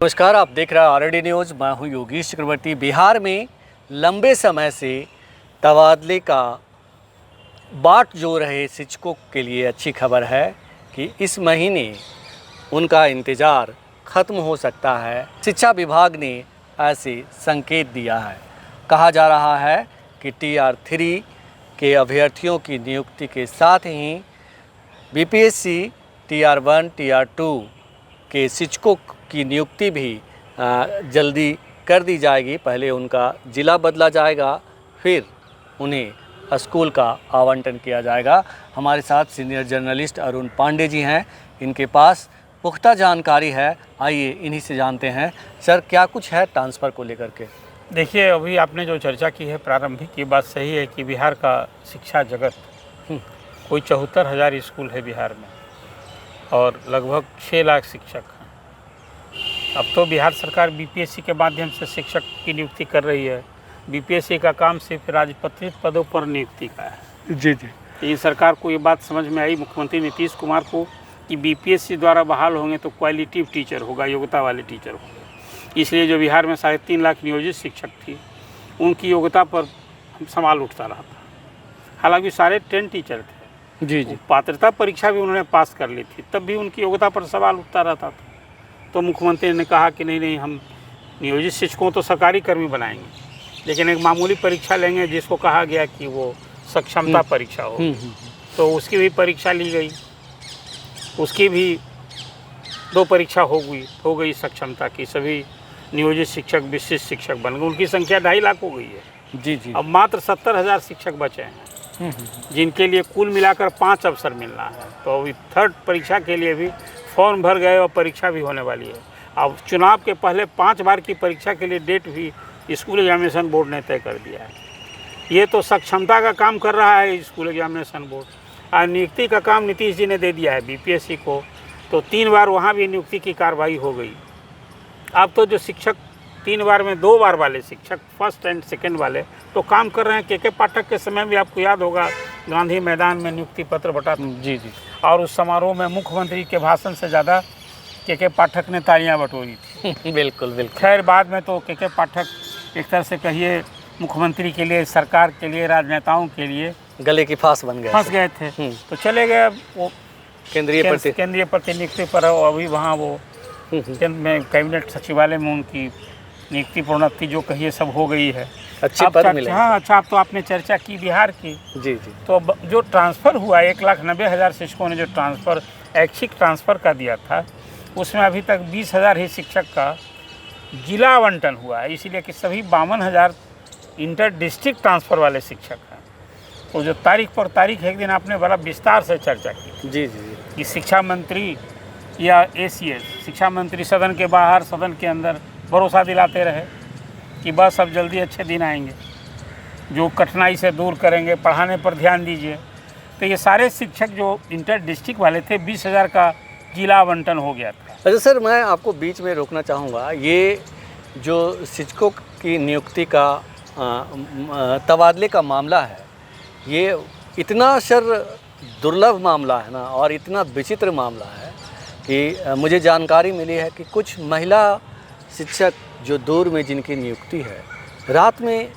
नमस्कार, आप देख रहे हैं आरडी न्यूज़। मैं हूं योगेश चक्रवर्ती। बिहार में लंबे समय से तबादले का बाट जो रहे शिक्षकों के लिए अच्छी खबर है कि इस महीने उनका इंतज़ार ख़त्म हो सकता है। शिक्षा विभाग ने ऐसे संकेत दिया है। कहा जा रहा है कि TR3 के अभ्यर्थियों की नियुक्ति के साथ ही BPSC TR1 TR2 के शिक्षकों की नियुक्ति भी जल्दी कर दी जाएगी। पहले उनका ज़िला बदला जाएगा, फिर उन्हें स्कूल का आवंटन किया जाएगा। हमारे साथ सीनियर जर्नलिस्ट अरुण पांडे जी हैं, इनके पास पुख्ता जानकारी है। आइए इन्हीं से जानते हैं। सर, क्या कुछ है ट्रांसफ़र को लेकर के? देखिए, अभी आपने जो चर्चा की है प्रारंभिक, ये बात सही है कि बिहार का शिक्षा जगत कोई 74,000 स्कूल है बिहार में और लगभग 6 लाख शिक्षक हैं। अब तो बिहार सरकार BPSC के माध्यम से शिक्षक की नियुक्ति कर रही है। BPSC का काम सिर्फ राजपत्रित पदों पर नियुक्ति का है। जी जी। ये सरकार को ये बात समझ में आई, मुख्यमंत्री नीतीश कुमार को, कि BPSC द्वारा बहाल होंगे तो क्वालिटिव टीचर होगा, योग्यता वाले टीचर होंगे। इसलिए जो बिहार में 3.5 लाख नियोजित शिक्षक थी, उनकी योग्यता पर सवाल उठता रहा था। हालांकि सारे 10 टीचर थे। जी जी। पात्रता परीक्षा भी उन्होंने पास कर ली थी, तब भी उनकी योग्यता पर सवाल उठता रहता था। तो मुख्यमंत्री ने कहा कि नहीं, हम नियोजित शिक्षकों तो सरकारी कर्मी बनाएंगे, लेकिन एक मामूली परीक्षा लेंगे जिसको कहा गया कि वो सक्षमता परीक्षा हो। तो उसकी भी परीक्षा ली गई, उसकी भी 2 परीक्षा हो गई सक्षमता की। सभी नियोजित शिक्षक विशिष्ट शिक्षक बन गए। उनकी संख्या 2.5 लाख हो गई है। जी जी। अब मात्र 70,000 शिक्षक बचे हैं, जिनके लिए कुल मिलाकर 5 अवसर मिलना है। तो अभी 3rd परीक्षा के लिए भी फॉर्म भर गए और परीक्षा भी होने वाली है। अब चुनाव के पहले 5 बार की परीक्षा के लिए डेट भी स्कूल एग्जामिनेशन बोर्ड ने तय कर दिया है। ये तो सक्षमता का काम कर रहा है स्कूल एग्जामिनेशन बोर्ड। और नियुक्ति का काम नीतीश जी ने दे दिया है BPSC को, तो 3 बार वहाँ भी नियुक्ति की कार्रवाई हो गई। अब तो जो शिक्षक 3 बार में 2 बार वाले शिक्षक, फर्स्ट एंड सेकेंड वाले, तो काम कर रहे हैं। के पाठक के समय भी आपको याद होगा, गांधी मैदान में नियुक्ति पत्र बटा था। जी जी। और उस समारोह में मुख्यमंत्री के भाषण से ज़्यादा के पाठक ने तालियां बटोरी थी। बिल्कुल बिल्कुल। खैर, बाद में तो के पाठक एक तरह से कहिए मुख्यमंत्री के लिए, सरकार के लिए, राजनेताओं के लिए गले की फांस फंस गए थे। तो चले गए वो केंद्रीय प्रतिनियुक्ति पर। अभी वहाँ वो केंद्र में कैबिनेट सचिवालय में उनकी नियुक्ति प्रोन्नति जो कहिए सब हो गई है। अच्छे पद मिले। हाँ, अच्छा। अब तो आपने चर्चा की बिहार की। जी जी। तो जो ट्रांसफ़र हुआ, 1,90,000 शिक्षकों ने जो ट्रांसफ़र, ऐच्छिक ट्रांसफ़र का दिया था, उसमें अभी तक 20,000 ही शिक्षक का जिला आवंटन हुआ है। इसीलिए कि सभी 52,000 इंटर डिस्ट्रिक्ट ट्रांसफ़र वाले शिक्षक हैं। तो जो तारीख एक दिन आपने बड़ा विस्तार से चर्चा की। जी जी। कि शिक्षा मंत्री या ACS, शिक्षा मंत्री सदन के बाहर, सदन के अंदर भरोसा दिलाते रहे कि बस अब जल्दी अच्छे दिन आएंगे, जो कठिनाई से दूर करेंगे, पढ़ाने पर ध्यान दीजिए। तो ये सारे शिक्षक जो इंटर डिस्ट्रिक्ट वाले थे, 20,000 का जिला आवंटन हो गया था। अच्छा सर, मैं आपको बीच में रोकना चाहूँगा। ये जो शिक्षकों की नियुक्ति का तबादले का मामला है, ये इतना दुर्लभ मामला है ना, और इतना विचित्र मामला है कि मुझे जानकारी मिली है कि कुछ महिला शिक्षक जो दूर में जिनकी नियुक्ति है, रात में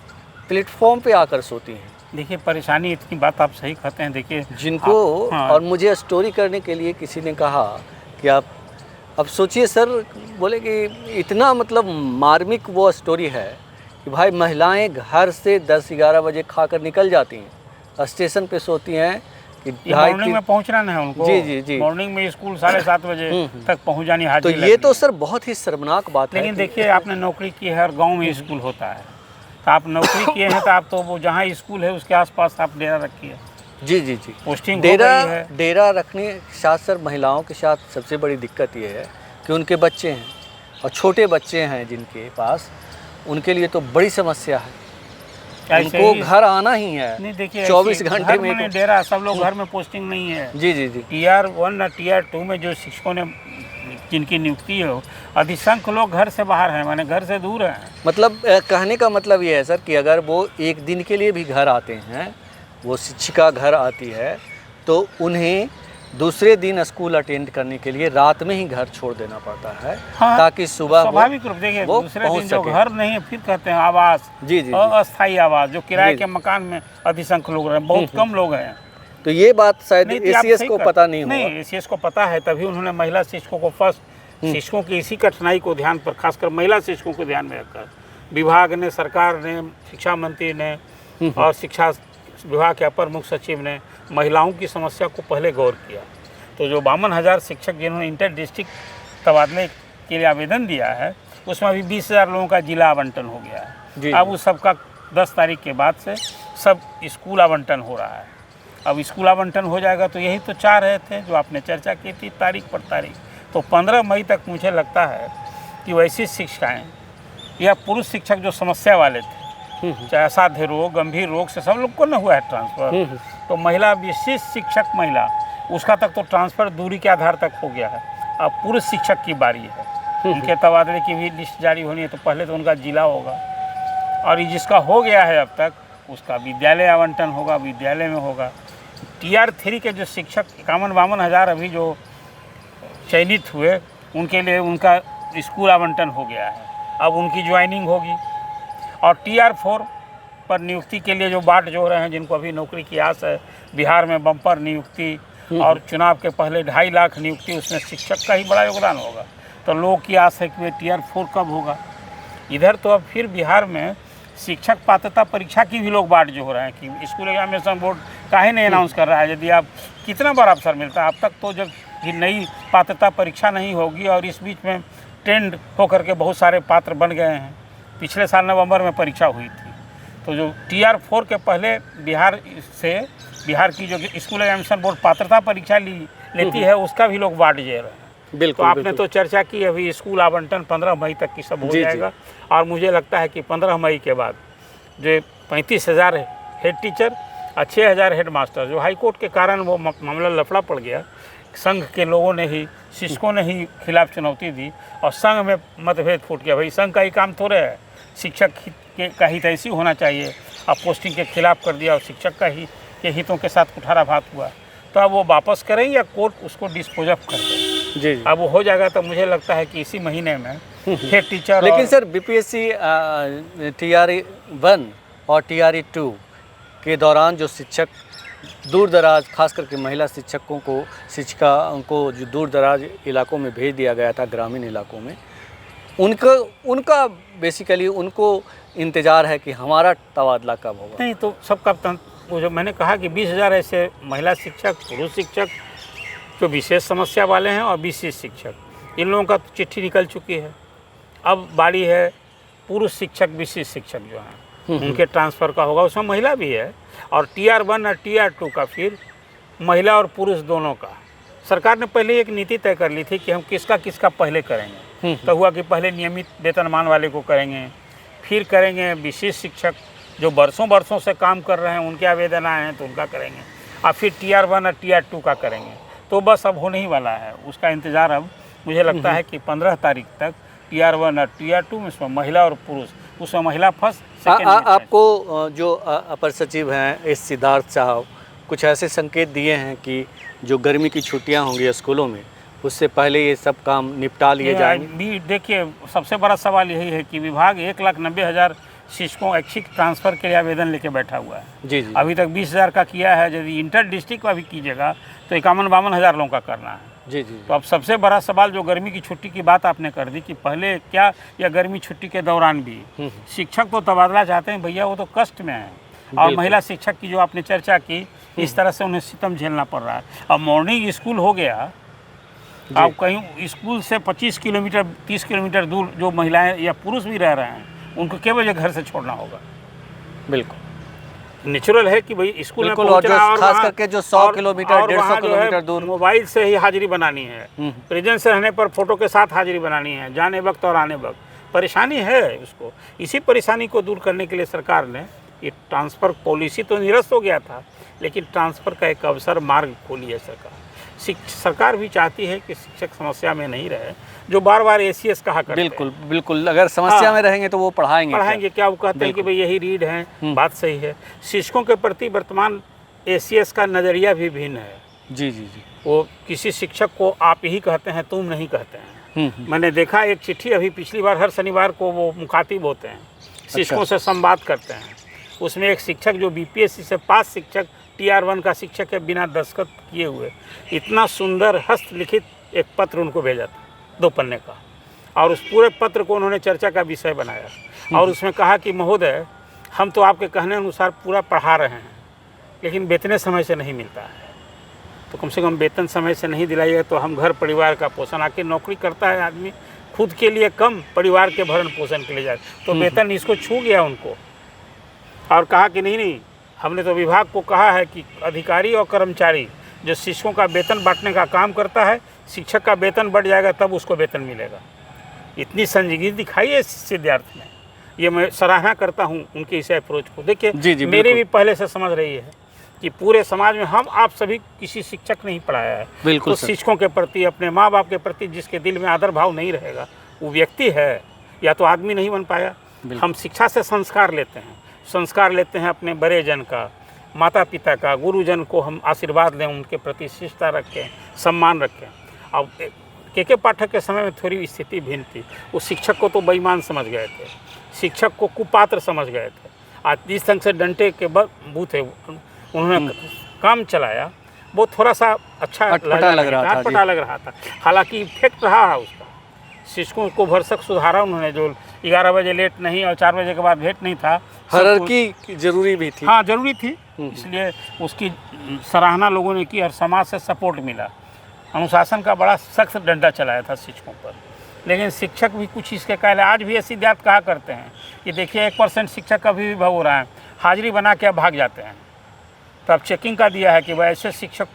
प्लेटफॉर्म पे आकर सोती हैं। देखिए, परेशानी इतनी, बात आप सही कहते हैं। देखिए जिनको और मुझे स्टोरी करने के लिए किसी ने कहा कि आप अब सोचिए सर, बोले कि इतना मतलब मार्मिक वो स्टोरी है कि भाई महिलाएं घर से 10-11 बजे खाकर निकल जाती हैं, स्टेशन पे सोती हैं कि मॉर्निंग में पहुंचना नहीं है उनको। जी जी जी। मॉर्निंग में स्कूल 7:30 बजे तक पहुंच जानी हाजिरी। तो ये तो सर बहुत ही शर्मनाक बात है। लेकिन देखिए, आपने नौकरी की है और गांव में स्कूल होता है, तो आप नौकरी किए हैं तो आप तो वो जहाँ स्कूल है उसके आसपास आप डेरा रखिए। जी जी जी। पोस्टिंग डेरा रखने के साथ सर महिलाओं के साथ सबसे बड़ी दिक्कत ये है कि उनके बच्चे हैं और छोटे बच्चे हैं जिनके पास, उनके लिए तो बड़ी समस्या है। उनको घर आना ही है। नहीं, देखिए 24 घंटे में डेरा, सब लोग घर में पोस्टिंग नहीं है। जी जी जी। TR1 और TR2 में जो शिक्षकों ने जिनकी नियुक्ति हो, अधिसंख्य लोग घर से बाहर हैं, माने घर से दूर हैं। मतलब कहने का मतलब ये है सर कि अगर वो एक दिन के लिए भी घर आते हैं, वो शिक्षिका घर आती है, तो उन्हें दूसरे दिन स्कूल अटेंड करने के लिए रात में ही घर छोड़ देना पड़ता है, हाँ, ताकि सुबह स्वाभाविक रूप देखिए वो दूसरे पहुंच दिन जो सके। घर नहीं फिर कहते हैं आवास, जी जी जी। अस्थायी आवास, जो किराए जी। के मकान में अधिसंख्य लोग रहे, बहुत कम लोग हैं। तो ये बात शायद नहीं, तो आप एसीएस सही को कर- पता नहीं हुआ। नहीं, एसीएस को पता है, तभी उन्होंने महिला शिक्षकों को फर्स्ट, शिक्षकों की इसी कठिनाई को ध्यान पर, खासकर महिला शिक्षकों को ध्यान में रखकर विभाग ने, सरकार ने, शिक्षा मंत्री ने और शिक्षा विभाग के अपर मुख्य सचिव ने महिलाओं की समस्या को पहले गौर किया। तो जो 52,000 शिक्षक जिन्होंने इंटर डिस्ट्रिक्ट तबादले के लिए आवेदन दिया है, उसमें अभी 20,000 लोगों का जिला आवंटन हो गया जी, है। अब उस सबका 10 तारीख के बाद से सब स्कूल आवंटन हो रहा है। अब स्कूल आवंटन हो जाएगा तो यही तो चाह रहे थे जो आपने चर्चा की थी, तारीख पर तारीख। तो 15 मई तक मुझे लगता है कि वैसी शिक्षाएँ या पुरुष शिक्षक जो समस्या वाले थे, चाहे असाध्य रोग, गंभीर रोग से सब लोग को न हुआ है ट्रांसफ़र, तो महिला विशेष शिक्षक महिला, उसका तक तो ट्रांसफ़र दूरी के आधार तक हो गया है। अब पुरुष शिक्षक की बारी है, उनके तबादले की भी लिस्ट जारी होनी है, तो पहले तो उनका जिला होगा, और ये जिसका हो गया है अब तक उसका विद्यालय आवंटन होगा, विद्यालय में होगा। टीआर 3 के जो शिक्षक 51-52 हज़ार अभी जो चयनित हुए, उनके लिए उनका स्कूल आवंटन हो गया है, अब उनकी ज्वाइनिंग होगी। और टीआर 4 पर नियुक्ति के लिए जो बाट जो रहे हैं, जिनको अभी नौकरी की आस है, बिहार में बम्पर नियुक्ति और चुनाव के पहले 2.5 लाख नियुक्ति, उसमें शिक्षक का ही बड़ा योगदान होगा। तो लोगों की आस है कि वे टीआर 4 कब होगा। इधर तो अब फिर बिहार में शिक्षक पात्रता परीक्षा की भी लोग बाट जो हो रहे हैं कि स्कूल एग्जामिनेशन बोर्ड काहे नहीं अनाउंस कर रहा है। यदि आप कितना बार अवसर मिलता है अब तक, तो जब ये नई पात्रता परीक्षा नहीं होगी, और इस बीच में ट्रेंड होकर के बहुत सारे पात्र बन गए हैं। पिछले साल नवंबर में परीक्षा हुई थी, तो जो टीआर 4 के पहले बिहार की जो स्कूल एग्जामिनेशन बोर्ड पात्रता परीक्षा लेती है, उसका भी लोग बाट जे रहे हैं। बिल्कुल, तो आपने बिल्कुल। तो चर्चा की, अभी स्कूल आवंटन 15 मई तक की सब हो जी, जी। जाएगा। और मुझे लगता है कि 15 मई के बाद जो 35,000 हेड टीचर और 6,000 हेड मास्टर, जो हाई कोर्ट के कारण वो मामला लफड़ा पड़ गया, संघ के लोगों ने ही, शिक्षकों ने ही खिलाफ चुनौती दी और संघ में मतभेद फूट गया। भाई संघ का ही काम थोड़े है, शिक्षक का हित ऐसी होना चाहिए। अब पोस्टिंग के खिलाफ कर दिया और शिक्षक का ही के हितों के साथ कुठाराघात हुआ। तो अब वो वापस करें या कोर्ट उसको डिस्पोज ऑफ कर दे। जी जी। अब वो हो जाएगा तो मुझे लगता है कि इसी महीने में हेड टीचर। लेकिन सर बीपीएससी टीआरई 1 और टीआरई 2 के दौरान जो शिक्षक दूर दराज, खास करके महिला शिक्षकों को, शिक्षिकाओं को जो दूर दराज इलाकों में भेज दिया गया था, ग्रामीण इलाकों में, उनका बेसिकली उनको इंतज़ार है कि हमारा तबादला कब होगा। नहीं, तो सबका वो जो मैंने कहा कि 20,000 ऐसे महिला शिक्षक, पुरुष शिक्षक जो विशेष समस्या वाले हैं और विशेष शिक्षक, इन लोगों का तो चिट्ठी निकल चुकी है। अब बारी है पुरुष शिक्षक, विशेष शिक्षक जो हैं उनके ट्रांसफ़र का होगा, उसमें महिला भी है। और टीआर 1 और टीआर 2 का फिर महिला और पुरुष दोनों का। सरकार ने पहले एक नीति तय कर ली थी कि हम किसका पहले करेंगे। तो हुआ कि पहले नियमित वेतनमान वाले को करेंगे, फिर करेंगे विशेष शिक्षक जो बरसों से काम कर रहे हैं, उनके आवेदन आए हैं तो उनका करेंगे, और फिर टीआर 1 और टीआर 2 का करेंगे। तो बस अब होने ही वाला है उसका इंतज़ार। अब मुझे लगता है कि 15 तारीख तक टीआर 1 और टीआर 2 में उसमें महिला और पुरुष, उसमें महिला फर्स्ट, सेकेंड। आपको जो अपर सचिव हैं एस सिद्धार्थ साहब कुछ ऐसे संकेत दिए हैं कि जो गर्मी की छुट्टियां होंगी स्कूलों में, उससे पहले ये सब काम निपटा लिए जाएंगे। देखिए, सबसे बड़ा सवाल यही है कि विभाग 1,90,000 शिक्षकों ऐच्छिक ट्रांसफ़र के लिए आवेदन लेके बैठा हुआ है। जी जी। अभी तक 20,000 का किया है। यदि इंटर डिस्ट्रिक्ट का भी कीजिएगा तो 51-52 हज़ार लोगों का करना है। जी जी। तो अब सबसे बड़ा सवाल जो गर्मी की छुट्टी की बात आपने कर दी कि पहले क्या, या गर्मी छुट्टी के दौरान भी शिक्षक तो तबादला चाहते हैं भैया, वो तो कष्ट में है। और महिला शिक्षक की जो आपने चर्चा की, इस तरह से उन्हें सितम झेलना पड़ रहा है। अब मॉर्निंग स्कूल हो गया, आप कहीं स्कूल से 25 किलोमीटर 30 किलोमीटर दूर जो महिलाएं या पुरुष भी रह रहे हैं, उनको कितने बजे घर से छोड़ना होगा। बिल्कुल नेचुरल है कि भाई स्कूल में और पहुंचना, जो और खास वहाँ- करके जो 100 किलोमीटर और 150 वहाँ जो है किलोमीटर दूर मोबाइल से ही हाजिरी बनानी है, प्रेजेंस रहने पर फोटो के साथ हाजिरी बनानी है, जाने वक्त और आने वक्त। परेशानी है उसको। इसी परेशानी को दूर करने के लिए सरकार ने ये ट्रांसफ़र पॉलिसी तो निरस्त हो गया था, लेकिन ट्रांसफ़र का एक अवसर मार्ग खोली है सरकार। सरकार भी चाहती है कि शिक्षक समस्या में नहीं रहे, जो बार बार एसीएस कहा करते हैं। बिल्कुल बिल्कुल, अगर समस्या में रहेंगे तो वो पढ़ाएंगे क्या वो कहते हैं कि भाई यही रीड हैं, बात सही है। शिक्षकों के प्रति वर्तमान एसीएस का नज़रिया भी भिन्न है। जी जी जी। वो किसी शिक्षक को आप ही कहते हैं, तुम नहीं कहते हैं। मैंने देखा एक चिट्ठी अभी पिछली बार हर शनिवार को वो मुखातिब होते हैं, शिक्षकों से संवाद करते हैं। उसमें एक शिक्षक जो बीपीएससी से पास शिक्षक TR1 का शिक्षक है, बिना दस्तखत किए हुए इतना सुंदर हस्तलिखित एक पत्र उनको भेजा था 2 पन्ने का, और उस पूरे पत्र को उन्होंने चर्चा का विषय बनाया और उसमें कहा कि महोदय, हम तो आपके कहने अनुसार पूरा पढ़ा रहे हैं, लेकिन वेतन समय से नहीं मिलता है, तो कम से कम वेतन समय से नहीं दिलाइएगा तो हम घर परिवार का पोषण, आखिर नौकरी करता है आदमी खुद के लिए कम, परिवार के भरण पोषण के लिए जाए, तो वेतन इसको छू गया उनको। और कहा कि नहीं, हमने तो विभाग को कहा है कि अधिकारी और कर्मचारी जो शिक्षकों का वेतन बांटने का काम करता है, शिक्षक का वेतन बढ़ जाएगा तब उसको वेतन मिलेगा। इतनी संजीदगी दिखाई है सिद्धार्थ ने, ये मैं सराहना करता हूँ उनके इस अप्रोच को। देखिए मेरी भी पहले से समझ रही है कि पूरे समाज में हम आप सभी किसी शिक्षक नहीं पढ़ाया है, बिल्कुल तो शिक्षकों के प्रति, अपने माँ बाप के प्रति जिसके दिल में आदर भाव नहीं रहेगा वो व्यक्ति है या तो आदमी नहीं बन पाया। हम शिक्षा से संस्कार लेते हैं, संस्कार लेते हैं अपने बड़े जन का, माता पिता का, गुरुजन को हम आशीर्वाद दें, उनके प्रति शिष्टता रखें, सम्मान रखें। अब के पाठक के समय में थोड़ी स्थिति भिन्न थी, उस शिक्षक को तो बेईमान समझ गए थे, शिक्षक को कुपात्र समझ गए थे। आज जिस ढंग से डंडे के बूथे उन्होंने काम चलाया वो थोड़ा सा अच्छा अटपटा लग रहा था। हालांकि इफेक्ट रहा है उसका, शिक्षकों को भरसक सुधारा उन्होंने, जो 11 बजे लेट नहीं और 4 बजे के बाद भेंट नहीं था, हायरार्की जरूरी भी थी। हाँ जरूरी थी, इसलिए उसकी सराहना लोगों ने की और समाज से सपोर्ट मिला। अनुशासन का बड़ा सख्त डंडा चलाया था शिक्षकों पर, लेकिन शिक्षक भी कुछ इसके कायल। आज भी ऐसी बात कहा करते हैं कि देखिए 1% शिक्षक कभी भी हो रहा है, हाजिरी बना के भाग जाते हैं। तो अब चेकिंग का दिया है कि वह ऐसे शिक्षक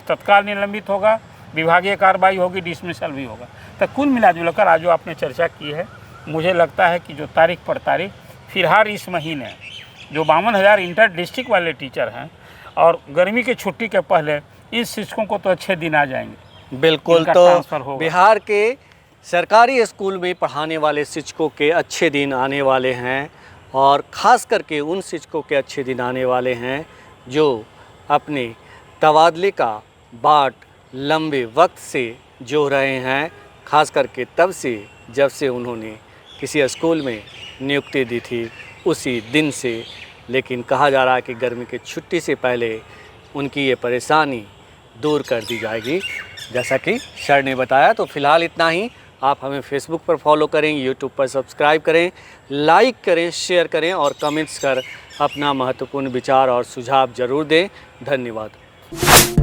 तत्काल निलंबित होगा, विभागीय कार्रवाई होगी, डिसमिसल भी होगा। तो कुल मिला कर आज जो आपने चर्चा की है, मुझे लगता है कि जो तारीख पर तारीख फिलहाल इस महीने जो 52,000 इंटर डिस्ट्रिक्ट वाले टीचर हैं और गर्मी की छुट्टी के पहले इन शिक्षकों को तो अच्छे दिन आ जाएंगे। बिल्कुल, तो बिहार के सरकारी स्कूल में पढ़ाने वाले शिक्षकों के अच्छे दिन आने वाले हैं, और ख़ास करके उन शिक्षकों के अच्छे दिन आने वाले हैं जो अपने तबादले का बाट लंबे वक्त से जो रहे हैं, ख़ास करके तब से जब से उन्होंने किसी स्कूल में नियुक्ति दी थी उसी दिन से। लेकिन कहा जा रहा है कि गर्मी की छुट्टी से पहले उनकी ये परेशानी दूर कर दी जाएगी, जैसा कि सर ने बताया। तो फ़िलहाल इतना ही। आप हमें फेसबुक पर फॉलो करें, यूट्यूब पर सब्सक्राइब करें, लाइक करें, शेयर करें और कमेंट्स कर अपना महत्वपूर्ण विचार और सुझाव ज़रूर दें। धन्यवाद।